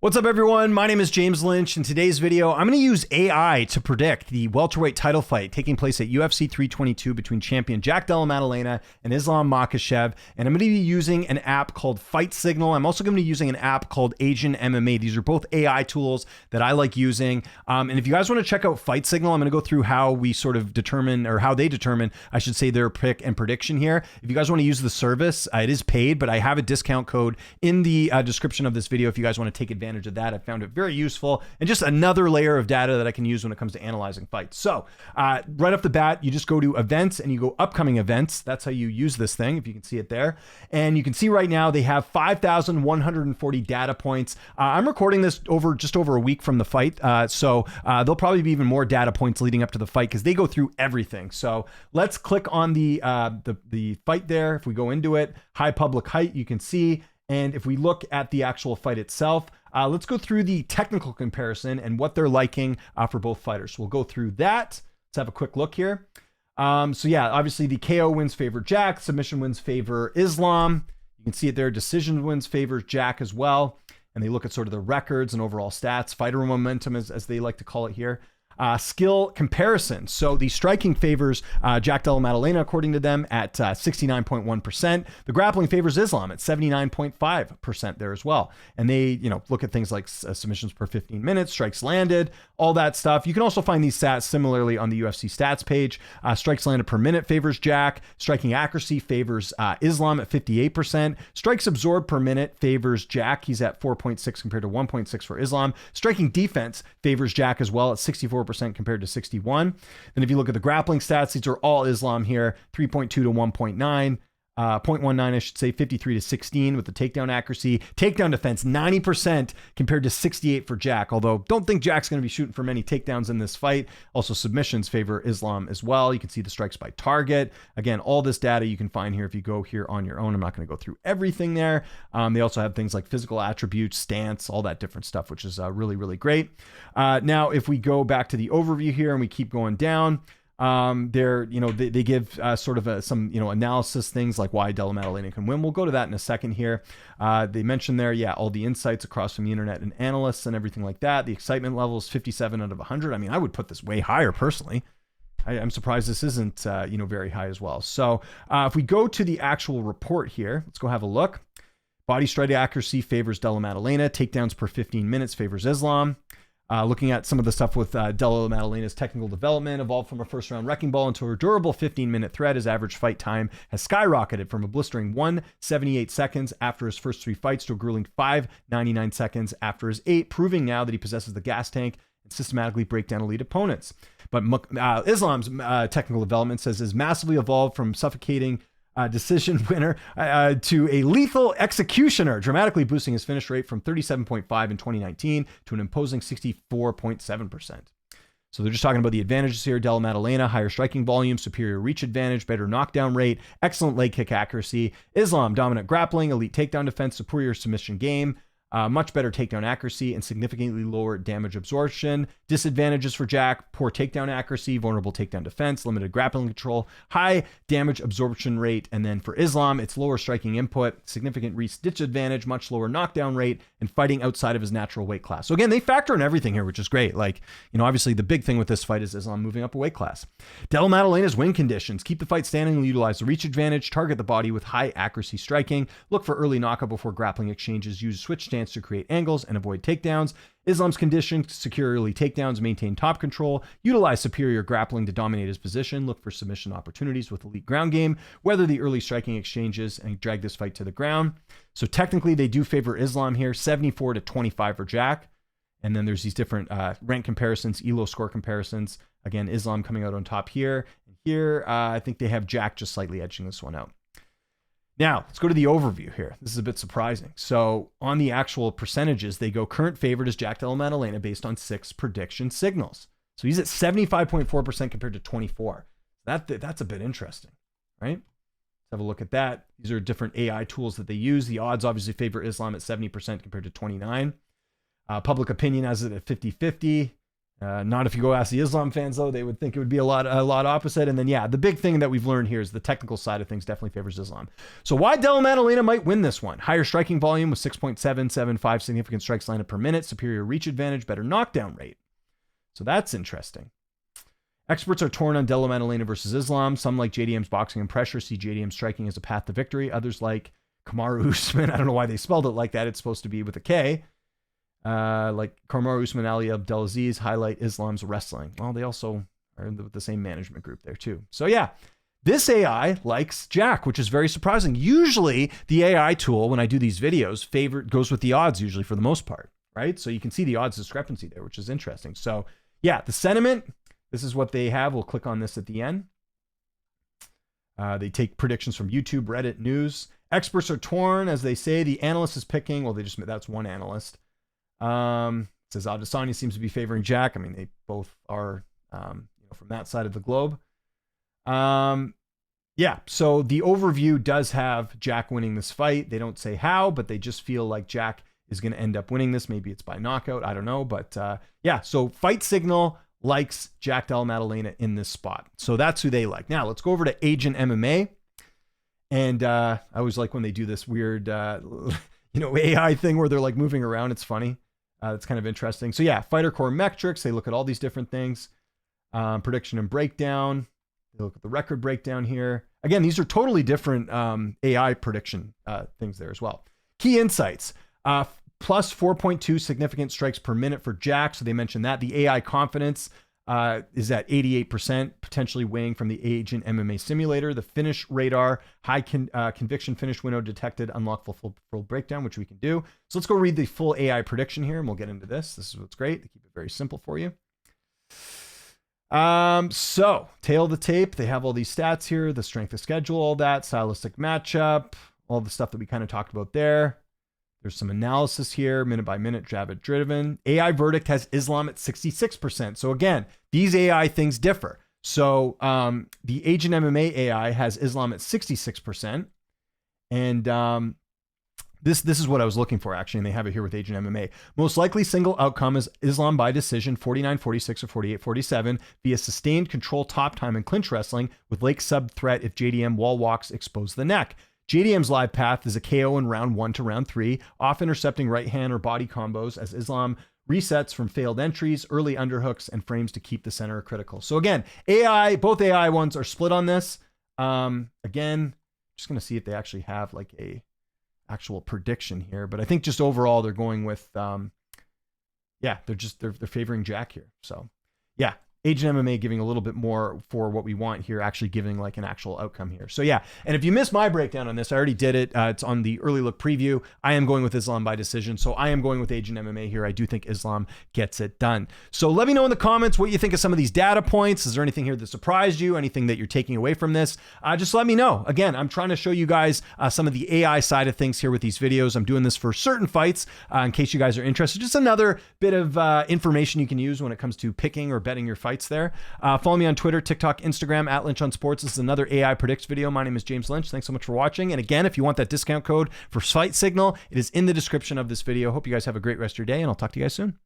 What's up, everyone? My name is James Lynch. In today's video, I'm going to use AI to predict the welterweight title fight taking place at UFC 322 between champion Jack Della Maddalena and Islam Makhachev. And I'm going to be using an app called Fight Signal. I'm also going to be using an app called Asian MMA. These are both AI tools that I like using. And if you guys want to check out Fight Signal, I'm going to go through how we sort of determine, or how they determine, I should say, their pick and prediction here. If you guys want to use the service, it is paid, but I have a discount code in the description of this video if you guys want to take advantage of that. I found it very useful and just another layer of data that I can use when it comes to analyzing fights. So right off the bat, you just go to events and you go upcoming events. That's how you use this thing, if you can see it there. And you can see right now they have 5,140 data points. I'm recording this just over a week from the fight. So there'll probably be even more data points leading up to the fight because they go through everything. So let's click on the fight there. If we go into it, high public height, you can see. And if we look at the actual fight itself, let's go through the technical comparison and what they're liking for both fighters. So we'll go through that. Let's have a quick look here. So yeah, obviously the KO wins favor Jack, submission wins favor Islam. You can see it there. Decision wins favors Jack as well. And they look at sort of the records and overall stats, fighter momentum as they like to call it here. Skill comparison. So the striking favors Jack Della Maddalena, according to them, at 69.1%. The grappling favors Islam at 79.5% there as well. And they, look at things like submissions per 15 minutes, strikes landed, all that stuff. You can also find these stats similarly on the UFC stats page. Strikes landed per minute favors Jack. Striking accuracy favors Islam at 58%. Strikes absorbed per minute favors Jack. He's at 4.6 compared to 1.6 for Islam. Striking defense favors Jack as well at 64% compared to 61. Then if you look at the grappling stats, these are all Islam here, 3.2 to 1.9. 0.19, I should say, 53 to 16 with the takedown accuracy. Takedown defense, 90% compared to 68 for Jack, although don't think Jack's going to be shooting for many takedowns in this fight. Also, submissions favor Islam as well. You can see the strikes by target. Again, all this data you can find here if you go here on your own. I'm not going to go through everything there. They also have things like physical attributes, stance, all that different stuff, which is really, really great. Now, if we go back to the overview here and we keep going down, they give sort of some analysis, things like why Della Maddalena can win. We'll go to that in a second here. They mentioned there, all the insights across from the internet and analysts and everything like that. The excitement level is 57 out of 100. I mean, I would put this way higher personally. I'm surprised this isn't very high as well. So if we go to the actual report here, let's go have a look. Body strike accuracy favors Della Maddalena. Takedowns per 15 minutes favors Islam. Looking at some of the stuff with Della Maddalena's technical development, evolved from a first-round wrecking ball into a durable 15-minute threat. His average fight time has skyrocketed from a blistering 1:78 seconds after his first 3 fights to a grueling 5:99 seconds after his 8, proving now that he possesses the gas tank and systematically break down elite opponents. But Islam's technical development says has massively evolved from suffocating decision winner to a lethal executioner, dramatically boosting his finish rate from 37.5 in 2019 to an imposing 64.7%. So they're just talking about the advantages here. Della Maddalena, higher striking volume, superior reach advantage, better knockdown rate, excellent leg kick accuracy. Islam, dominant grappling, elite takedown defense, superior submission game, much better takedown accuracy, and significantly lower damage absorption. Disadvantages for Jack: poor takedown accuracy, vulnerable takedown defense, limited grappling control, high damage absorption rate. And then for Islam, it's lower striking input, significant reach disadvantage, much lower knockdown rate, and fighting outside of his natural weight class. So again, they factor in everything here, which is great. Obviously the big thing with this fight is Islam moving up a weight class. Della Maddalena's win conditions: keep the fight standing, utilize the reach advantage, target the body with high accuracy striking, look for early knockout before grappling exchanges, use switch stance to create angles and avoid takedowns. Islam's condition: secure early takedowns, maintain top control, utilize superior grappling to dominate his position, look for submission opportunities with elite ground game, weather the early striking exchanges, and drag this fight to the ground. So technically they do favor Islam here, 74 to 25 for Jack. And then there's these different rank comparisons, ELO score comparisons. Again, Islam coming out on top here. And here, I think they have Jack just slightly edging this one out. Now, let's go to the overview here. This is a bit surprising. So on the actual percentages, they go current favorite is Jack Della Maddalena based on 6 prediction signals. So he's at 75.4% compared to 24. That's a bit interesting, right? Let's have a look at that. These are different AI tools that they use. The odds obviously favor Islam at 70% compared to 29. Public opinion has it at 50-50. Not if you go ask the Islam fans, though, they would think it would be a lot opposite. And then, yeah, the big thing that we've learned here is the technical side of things definitely favors Islam. So why Della Maddalena might win this one? Higher striking volume with 6.775 significant strikes landed per minute, superior reach advantage, better knockdown rate. So that's interesting. Experts are torn on Della Maddalena versus Islam. Some like JDM's boxing and pressure see JDM striking as a path to victory. Others like Kamaru Usman. I don't know why they spelled it like that. It's supposed to be with a K. Like Kamaru Usman, Ali Abdelaziz highlight Islam's wrestling. Well, they also are in the same management group there too. So yeah, this AI likes Jack, which is very surprising. Usually the AI tool, when I do these videos, goes with the odds usually for the most part, right? So you can see the odds discrepancy there, which is interesting. So yeah, the sentiment, this is what they have. We'll click on this at the end. They take predictions from YouTube, Reddit, news. Experts are torn, as they say. The analyst is picking. Well, that's one analyst. Says Adesanya seems to be favoring Jack. I mean, they both are, from that side of the globe. Yeah, so the overview does have Jack winning this fight. They don't say how, but they just feel like Jack is going to end up winning this. Maybe it's by knockout. I don't know. But yeah, so Fight Signal likes Jack Della Maddalena in this spot. So that's who they like. Now, let's go over to Agent MMA. And I always like when they do this weird, AI thing where they're like moving around. It's funny. It's kind of interesting. So yeah, fighter core metrics. They look at all these different things. Prediction and breakdown. They look at the record breakdown here. Again, these are totally different AI prediction things there as well. Key insights. Plus 4.2 significant strikes per minute for Jack. So they mentioned that. The AI confidence is at 88%, potentially weighing from the Agent MMA simulator. The finish radar, high conviction finish window detected, unlock full breakdown, which we can do. So let's go read the full AI prediction here, and we'll get into this. This is what's great. They keep it very simple for you. So tail of the tape, they have all these stats here, the strength of schedule, all that, stylistic matchup, all the stuff that we kind of talked about there. There's some analysis here, minute by minute, Javid driven. AI verdict has Islam at 66%. So again, these AI things differ. So the Agent MMA AI has Islam at 66%. And this is what I was looking for, actually, and they have it here with Agent MMA. Most likely single outcome is Islam by decision, 49-46 or 48-47, via sustained control top time and clinch wrestling with Lake sub threat if JDM wall walks expose the neck. JDM's live path is a KO in round 1 to round 3, off intercepting right hand or body combos as Islam resets from failed entries, early underhooks, and frames to keep the center critical. So again, both AI ones are split on this. Again, just going to see if they actually have like a actual prediction here, but I think just overall they're going with, they're favoring Jack here. So yeah. Agent MMA giving a little bit more for what we want here, actually giving like an actual outcome here. So yeah, and if you missed my breakdown on this, I already did it. It's on the early look preview. I am going with Islam by decision. So I am going with Agent MMA here. I do think Islam gets it done. So let me know in the comments what you think of some of these data points. Is there anything here that surprised you? Anything that you're taking away from this? Just let me know. Again, I'm trying to show you guys some of the AI side of things here with these videos. I'm doing this for certain fights in case you guys are interested. Just another bit of information you can use when it comes to picking or betting your fights there. Follow me on Twitter, TikTok, Instagram, at Lynch on Sports. This is another AI Predicts video. My name is James Lynch. Thanks so much for watching. And again, if you want that discount code for Fight Signal, it is in the description of this video. Hope you guys have a great rest of your day, and I'll talk to you guys soon.